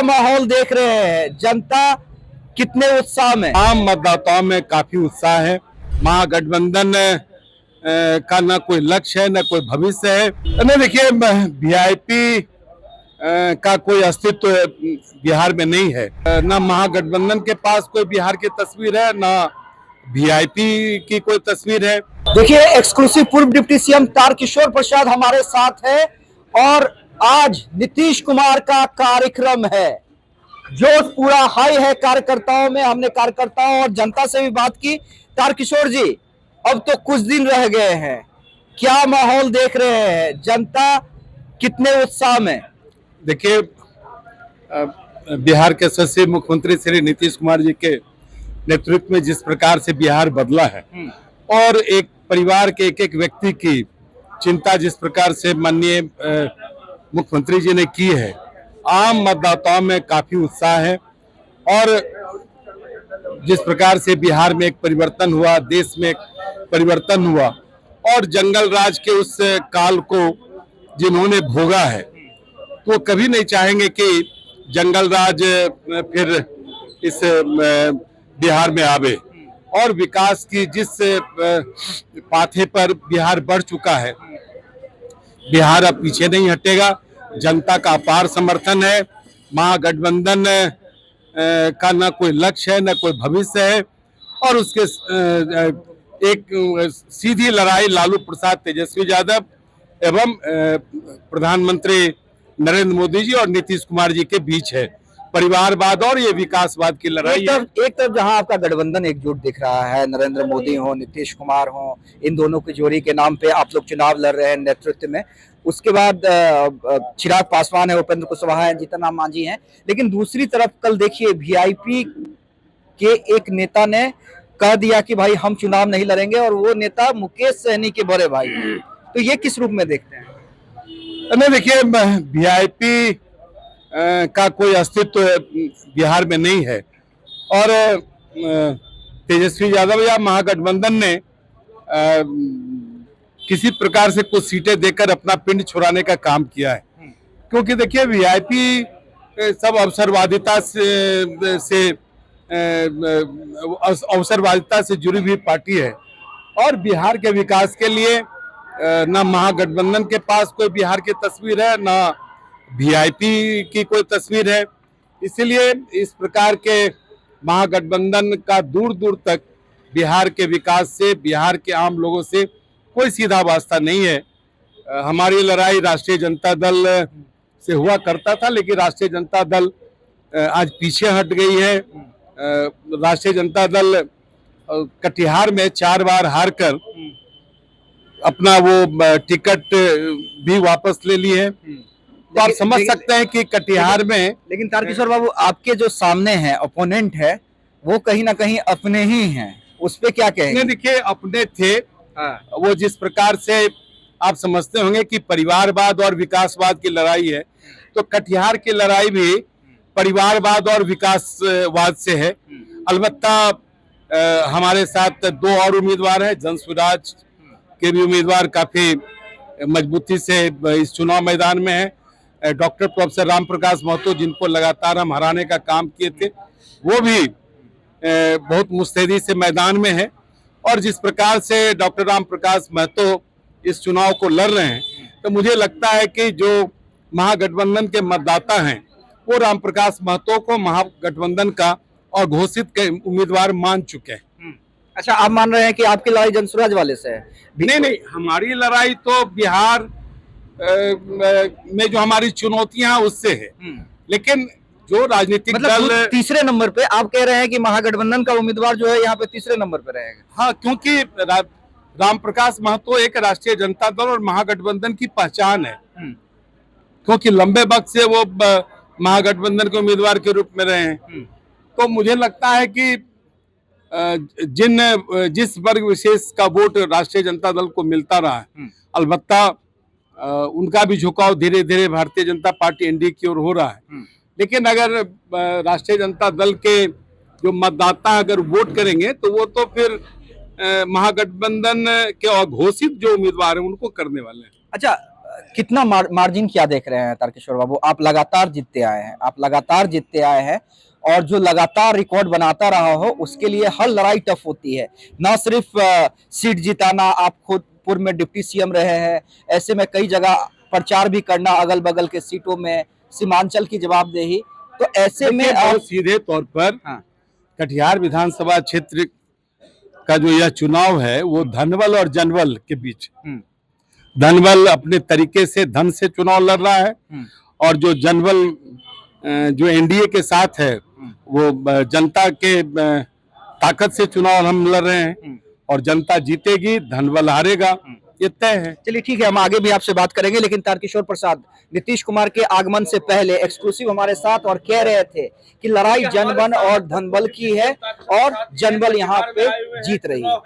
माहौल देख रहे हैं, जनता कितने उत्साह में? आम मतदाताओं में काफी उत्साह है। महागठबंधन का न कोई लक्ष्य है न कोई भविष्य है। नहीं, देखिए, वीआईपी का कोई अस्तित्व बिहार में नहीं है। न महागठबंधन के पास कोई बिहार की तस्वीर है, न वीआईपी की कोई तस्वीर है। देखिए, एक्सक्लूसिव पूर्व डिप्टी सीएम तारकिशोर प्रसाद हमारे साथ है और आज नीतीश कुमार का कार्यक्रम है। जोश पूरा हाई है कार्यकर्ताओं में। हमने कार्यकर्ताओं और जनता से भी बात की। तारकिशोर जी, अब तो कुछ दिन रह गए हैं, क्या माहौल देख रहे हैं, जनता कितने उत्साह में? देखिए, बिहार के यशस्वी मुख्यमंत्री श्री नीतीश कुमार जी के नेतृत्व में जिस प्रकार से बिहार बदला है और एक परिवार के एक व्यक्ति की चिंता जिस प्रकार से माननीय मुख्यमंत्री जी ने की है, आम मतदाताओं में काफी उत्साह है। और जिस प्रकार से बिहार में एक परिवर्तन हुआ, देश में एक परिवर्तन हुआ और जंगल राज के उस काल को जिन्होंने भोगा है, तो कभी नहीं चाहेंगे कि जंगल राज फिर इस बिहार में आवे। और विकास की जिस पाथे पर बिहार बढ़ चुका है, बिहार अब पीछे नहीं हटेगा। जनता का अपार समर्थन है। महागठबंधन का न कोई लक्ष्य है न कोई भविष्य है और उसके एक सीधी लड़ाई लालू प्रसाद तेजस्वी यादव एवं प्रधानमंत्री नरेंद्र मोदी जी और नीतीश कुमार जी के बीच है। परिवारवाद और ये विकासवाद की लड़ाई है। एक तरफ जहां आपका गठबंधन एकजुट दिख रहा है, नरेंद्र मोदी हो, नीतीश कुमार हो, इन दोनों की जोड़ी के नाम पे आप लोग चुनाव लड़ रहे हैं नेतृत्व में। उसके बाद चिराग पासवान है, उपेंद्र कुशवाहा है, जीतन राम मांझी हैं। लेकिन दूसरी तरफ कल देखिए, वीआईपी के एक नेता ने कह दिया कि भाई हम चुनाव नहीं लड़ेंगे और वो नेता मुकेश सहनी के बड़े भाई हैं। तो ये किस रूप में देखते हैं? नहीं, देखिए, वीआईपी का कोई अस्तित्व बिहार में नहीं है और तेजस्वी यादव या महागठबंधन ने किसी प्रकार से कुछ सीटें देकर अपना पिंड छुड़ाने का काम किया है। क्योंकि देखिए, वीआईपी सब अवसरवादिता से जुड़ी हुई पार्टी है और बिहार के विकास के लिए न महागठबंधन के पास कोई बिहार की तस्वीर है, न वीआईपी की कोई तस्वीर है। इसलिए इस प्रकार के महागठबंधन का दूर दूर तक बिहार के विकास से, बिहार के आम लोगों से कोई सीधा वास्ता नहीं है। हमारी लड़ाई राष्ट्रीय जनता दल से हुआ करता था, लेकिन राष्ट्रीय जनता दल आज पीछे हट गई है। राष्ट्रीय जनता दल कटिहार में 4 बार हारकर अपना वो टिकट भी वापस ले ली है। तो आप समझ सकते हैं कि कटिहार में। लेकिन तारकिशोर बाबू, आपके जो सामने हैं ओपोनेंट है, वो कहीं ना कहीं अपने ही हैं, उस पे क्या कहेंगे? देखिए, अपने थे। वो जिस प्रकार से आप समझते होंगे कि परिवारवाद और विकासवाद की लड़ाई है, तो कटिहार की लड़ाई भी परिवारवाद और विकासवाद से है। अलबत्ता हमारे साथ 2 और उम्मीदवार हैं। जन स्वराज के भी उम्मीदवार काफी मजबूती से इस चुनाव मैदान में है। डॉक्टर प्रोफेसर राम प्रकाश महतो, जिनको लगातार हम हराने का काम किए थे, वो भी बहुत मुस्तैदी से मैदान में है। और जिस प्रकार से डॉक्टर राम प्रकाश महतो इस चुनाव को लड़ रहे हैं, तो मुझे लगता है कि जो महागठबंधन के मतदाता हैं, वो राम प्रकाश महतो को महागठबंधन का और घोषित उम्मीदवार मान चुके हैं। अच्छा, आप मान रहे हैं कि आपकी लड़ाई जनसुराज वाले से है? नहीं, हमारी लड़ाई तो बिहार में जो हमारी चुनौतियां उससे है। लेकिन जो राजनीतिक दल तीसरे नंबर पे, आप कह रहे हैं कि महागठबंधन का उम्मीदवार जो है यहाँ पे तीसरे नंबर पे रहेगा? हाँ, क्योंकि राम प्रकाश महतो एक राष्ट्रीय जनता दल और महागठबंधन की पहचान है। क्योंकि लंबे वक्त से वो महागठबंधन के उम्मीदवार के रूप में रहे हैं। तो मुझे लगता है कि जिस वर्ग विशेष का वोट राष्ट्रीय जनता दल को मिलता रहा है, अलबत्ता उनका भी झुकाव धीरे धीरे भारतीय जनता पार्टी एनडीए की ओर हो रहा है। लेकिन अगर राष्ट्रीय जनता दल के जो मतदाता अगर वोट करेंगे, तो वो तो फिर महागठबंधन के घोषित जो उम्मीदवार हैं उनको करने वाले हैं। अच्छा, कितना मार्जिन क्या देख रहे हैं तारकेश्वर बाबू? आप लगातार जीतते आए हैं, आप लगातार जीतते आए हैं, और जो लगातार रिकॉर्ड बनाता रहा हो उसके लिए हर लड़ाई टफ होती है। ना सिर्फ सीट जिताना, आप खुद पूर्व में डिप्टी सीएम रहे हैं, ऐसे में कई जगह प्रचार भी करना अगल बगल के सीटों में, सीमांचल की जवाबदेही, तो ऐसे में देखिए, आप बहुत सीधे तौर पर हाँ, कटिहार विधानसभा क्षेत्र का जो यह चुनाव है वो धनबल और जनबल के बीच। धनबल अपने तरीके से धन से चुनाव लड़ रहा है, और जो जनबल जो एनडीए के साथ है वो जनता के ताकत से चुनाव हम लड़ रहे हैं, और जनता जीतेगी, धनबल हारेगा, ये तय है। चलिए ठीक है, हम आगे भी आपसे बात करेंगे, लेकिन तारकिशोर प्रसाद, नीतीश कुमार के आगमन से पहले एक्सक्लूसिव हमारे साथ और कह रहे थे कि लड़ाई जनबल और धनबल की है और जनबल यहाँ पे जीत रही है।